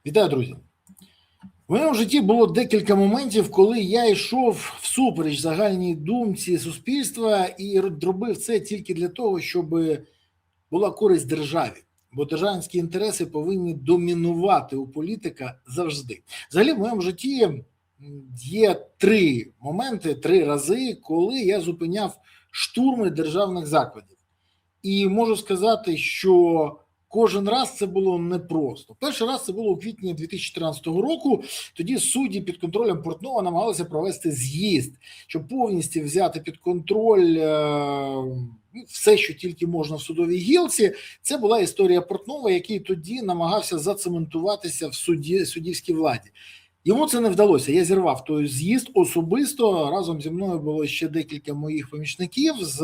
Вітаю, друзі! В моєму житті було декілька моментів, коли я йшов всупереч загальній думці суспільства і робив це тільки для того, щоб була користь державі. Бо державницькі інтереси повинні домінувати у політика завжди. Взагалі, в моєму житті є три моменти, три рази, коли я зупиняв штурми державних закладів. І можу сказати, що кожен раз це було непросто. Перший раз це було у квітні 2014 року. Тоді судді під контролем Портнова намагалися провести з'їзд, щоб повністю взяти під контроль все, що тільки можна в судовій гілці. Це була історія Портнова, який тоді намагався зацементуватися в суддівській владі. Йому це не вдалося. Я зірвав той з'їзд особисто. Разом зі мною було ще декілька моїх помічників з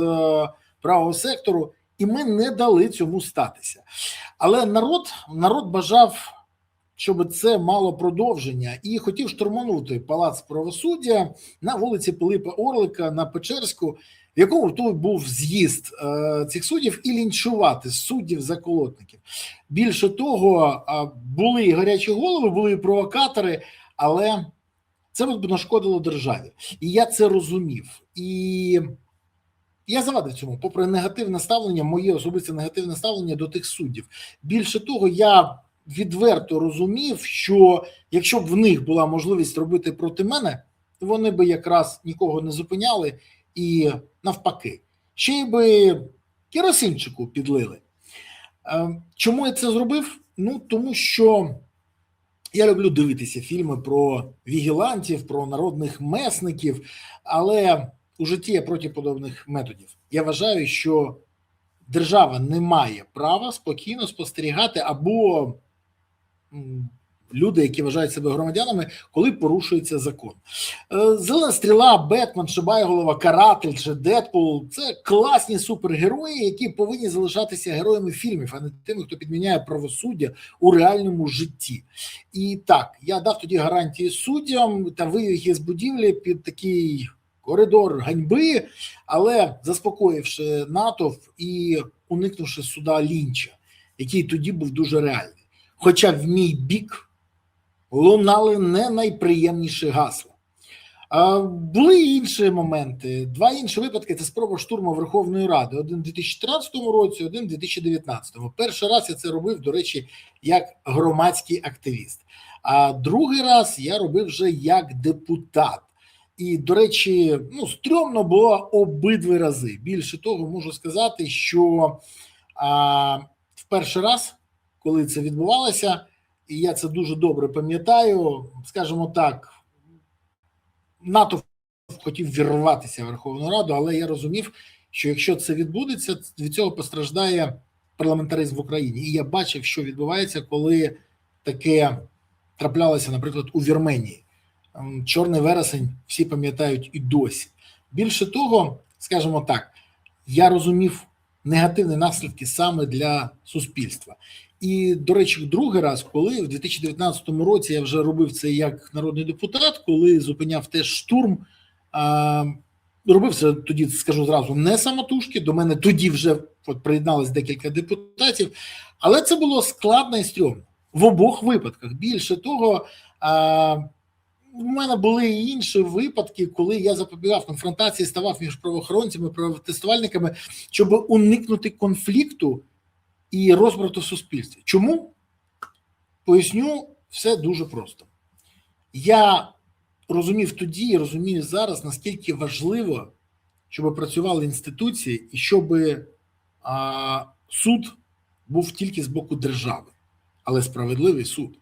правого сектору. І ми не дали цьому статися. Але народ бажав, щоб це мало продовження, і хотів штурманути Палац правосуддя на вулиці Пилипа Орлика на Печерську, в якому тут був з'їзд цих суддів, і лінчувати суддів-заколотників. Більше того, були і гарячі голови, були і провокатори, але це б нашкодило державі. І я це розумів. І я завадив цьому, попри негативне ставлення, моє особисте негативне ставлення до тих суддів. Більше того, я відверто розумів, що якщо б в них була можливість робити проти мене, вони би якраз нікого не зупиняли і навпаки. Ще й би керосинчику підлили. Чому я це зробив? Ну, тому що я люблю дивитися фільми про вігілантів, про народних месників, але у житті я проти подобних методів. Я вважаю, що держава не має права спокійно спостерігати або люди, які вважають себе громадянами, коли порушується закон. Зелена стріла, Бетмен, Шибайголова, Каратель чи Дедпул – це класні супергерої, які повинні залишатися героями фільмів, а не тими, хто підміняє правосуддя у реальному житті. І так, я дав тоді гарантії суддям та вивів їх з будівлі під такий коридор ганьби, але заспокоївши натовп і уникнувши суда Лінча, який тоді був дуже реальний. Хоча в мій бік лунали не найприємніші гасла. Були і інші моменти. Два інші випадки – це спроба штурму Верховної Ради. Один у 2014 році, один у 2019. Перший раз я це робив, до речі, як громадський активіст. А другий раз я робив вже як депутат. І, до речі, стрьомно було обидва рази. Більше того, можу сказати, що в перший раз, коли це відбувалося, і я це дуже добре пам'ятаю, скажімо так, НАТО хотів вірватися в Верховну Раду, але я розумів, що якщо це відбудеться, від цього постраждає парламентаризм в Україні. І я бачив, що відбувається, коли таке траплялося, наприклад, у Вірменії. Чорний вересень всі пам'ятають і досі. Більше того, скажімо так, я розумів негативні наслідки саме для суспільства. І, до речі, другий раз, коли в 2019 році я вже робив це як народний депутат, коли зупиняв теж штурм, робив це тоді, скажу зразу, не самотужки, до мене тоді вже приєдналось декілька депутатів, але це було складно і стрьомно. В обох випадках. Більше того, у мене були і інші випадки, коли я запобігав конфронтації, ставав між правоохоронцями, протестувальниками, щоб уникнути конфлікту і розбрату в суспільстві. Чому? Поясню, все дуже просто. Я розумів тоді і розумію зараз, наскільки важливо, щоб працювали інституції і щоб суд був тільки з боку держави, але справедливий суд.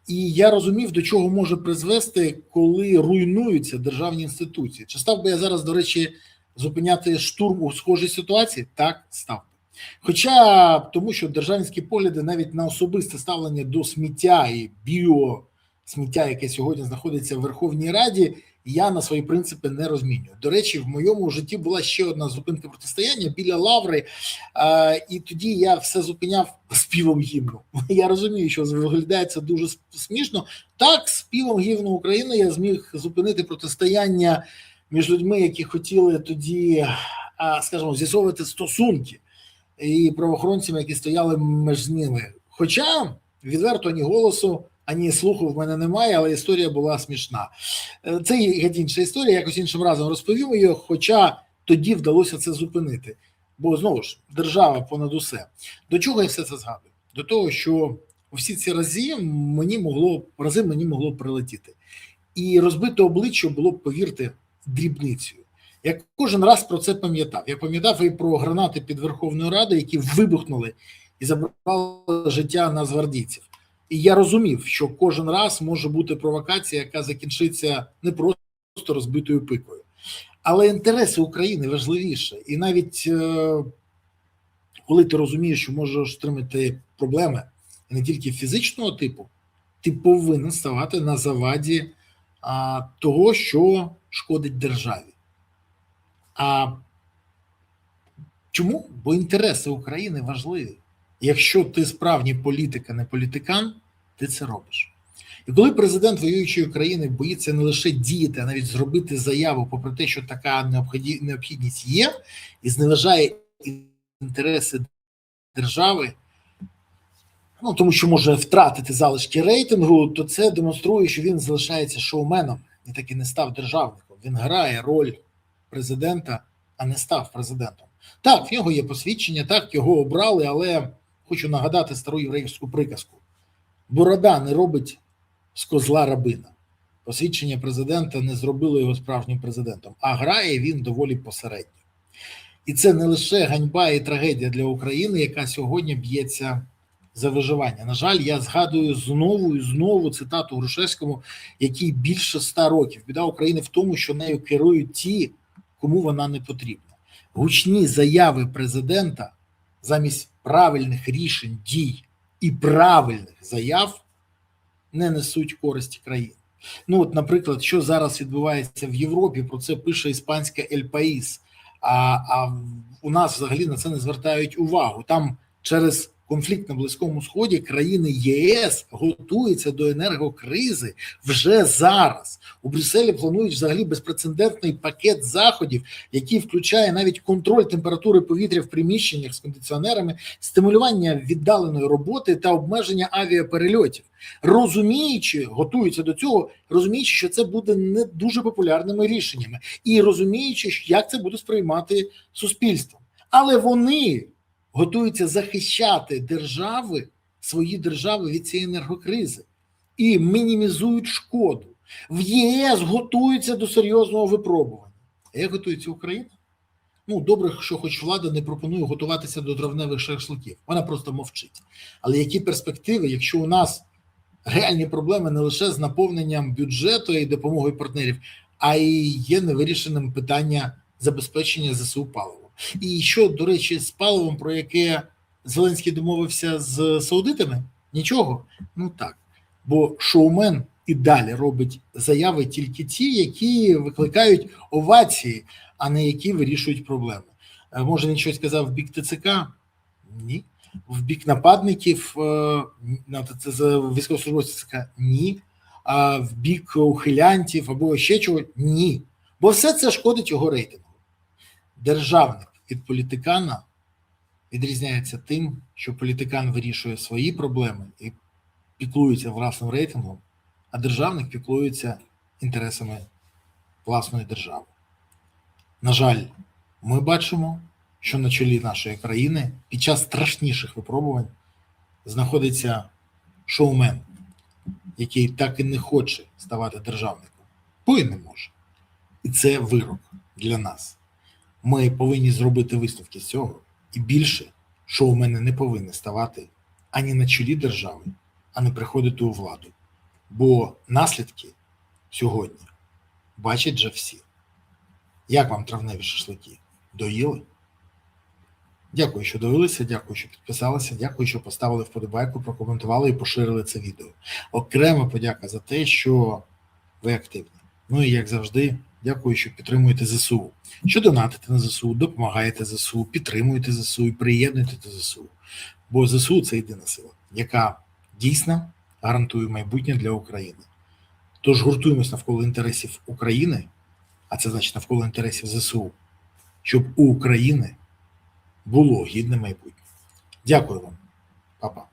І я розумів, до чого може призвести, коли руйнуються державні інституції. Чи став би я зараз, до речі, зупиняти штурм у схожій ситуації? Так, став би. Хоча, тому що державницькі погляди навіть на особисте ставлення до сміття і біосміття, яке сьогодні знаходиться в Верховній Раді, я на свої принципи не розмінюю. До речі, в моєму житті була ще одна зупинка протистояння біля Лаври, і тоді я все зупиняв співом гімну. Я розумію, що виглядає це дуже смішно. Так, співом гімну України я зміг зупинити протистояння між людьми, які хотіли тоді, скажімо, з'ясовувати стосунки, і правоохоронцями, які стояли між ними. Хоча, відверто, ні голосу ані слуху в мене немає, але історія була смішна. Це інша історія, якось іншим разом розповім її, хоча тоді вдалося це зупинити. Бо, знову ж, держава понад усе. До чого я все це згадую? До того, що всі ці рази мені могло прилетіти. І розбите обличчя було б, повірте, дрібницею. Я кожен раз про це пам'ятав. Я пам'ятав і про гранати під Верховною Радою, які вибухнули і забрали життя нацгвардійців. І я розумів, що кожен раз може бути провокація, яка закінчиться не просто розбитою пикою. Але інтереси України важливіше. І навіть коли ти розумієш, що можеш отримати проблеми не тільки фізичного типу, ти повинен ставати на заваді того, що шкодить державі. А чому? Бо інтереси України важливі. Якщо ти справжній політик, а не політикан, ти це робиш. І коли президент воюючої країни боїться не лише діяти, а навіть зробити заяву, попри те, що така необхідність є, і зневажає інтереси держави, тому що може втратити залишки рейтингу, то це демонструє, що він залишається шоуменом і таки не став державником. Він грає роль президента, а не став президентом. Так, в нього є посвідчення, так, його обрали, але хочу нагадати стару єврейську приказку. Борода не робить з козла рабина. Посвідчення президента не зробило його справжнім президентом, а грає він доволі посередньо. І це не лише ганьба і трагедія для України, яка сьогодні б'ється за виживання. На жаль, я згадую знову і знову цитату Грушевському, який більше 100 років. Біда України в тому, що нею керують ті, кому вона не потрібна. Гучні заяви президента замість правильних рішень, дій і правильних заяв не несуть користі країни. Наприклад, що зараз відбувається в Європі, про це пише іспанська «Ель Паїс», а у нас взагалі на це не звертають увагу. Там через конфлікт на Близькому Сході країни ЄС готуються до енергокризи вже зараз. У Брюсселі планують взагалі безпрецедентний пакет заходів, який включає навіть контроль температури повітря в приміщеннях з кондиціонерами, стимулювання віддаленої роботи та обмеження авіаперельотів. Готуються до цього, розуміючи, що це буде не дуже популярними рішеннями і розуміючи, як це буде сприймати суспільство. Але вони готуються захищати свої держави від цієї енергокризи і мінімізують шкоду. В ЄС готуються до серйозного випробування. А як готується Україна? Добре, що хоч влада не пропонує готуватися до травневих шашликів. Вона просто мовчить. Але які перспективи, якщо у нас реальні проблеми не лише з наповненням бюджету і допомогою партнерів, а й є невирішеним питання забезпечення ЗСУ паливом. І що, до речі, з паливом, про яке Зеленський домовився з саудитами? Нічого? Так. Бо шоумен і далі робить заяви тільки ті, які викликають овації, а не які вирішують проблеми. Може, він щось сказав в бік ТЦК? Ні. В бік нападників, військовослужбовців ТЦК? Ні. А в бік ухилянтів або ще чого? Ні. Бо все це шкодить його рейтингу. Державник від політикана відрізняється тим, що політикан вирішує свої проблеми і піклується власним рейтингом, а державник піклується інтересами власної держави. На жаль, ми бачимо, що на чолі нашої країни під час страшніших випробувань знаходиться шоумен, який так і не хоче ставати державником, бо і не може. І це вирок для нас. Ми повинні зробити висновки з цього, і більше шоумени не повинні ставати ані на чолі держави, а не приходити у владу. Бо наслідки сьогодні бачать вже всі. Як вам травневі шашлики? Доїли? Дякую, що дивилися, дякую, що підписалися, дякую, що поставили вподобайку, прокоментували і поширили це відео. Окрема подяка за те, що ви активні. І як завжди, дякую, що підтримуєте ЗСУ. Що донатите на ЗСУ, допомагаєте ЗСУ, підтримуєте ЗСУ і приєднуєте до ЗСУ. Бо ЗСУ – це єдина сила, яка дійсно гарантує майбутнє для України. Тож гуртуємось навколо інтересів України, а це значить навколо інтересів ЗСУ, щоб у України було гідне майбутнє. Дякую вам. Па-па.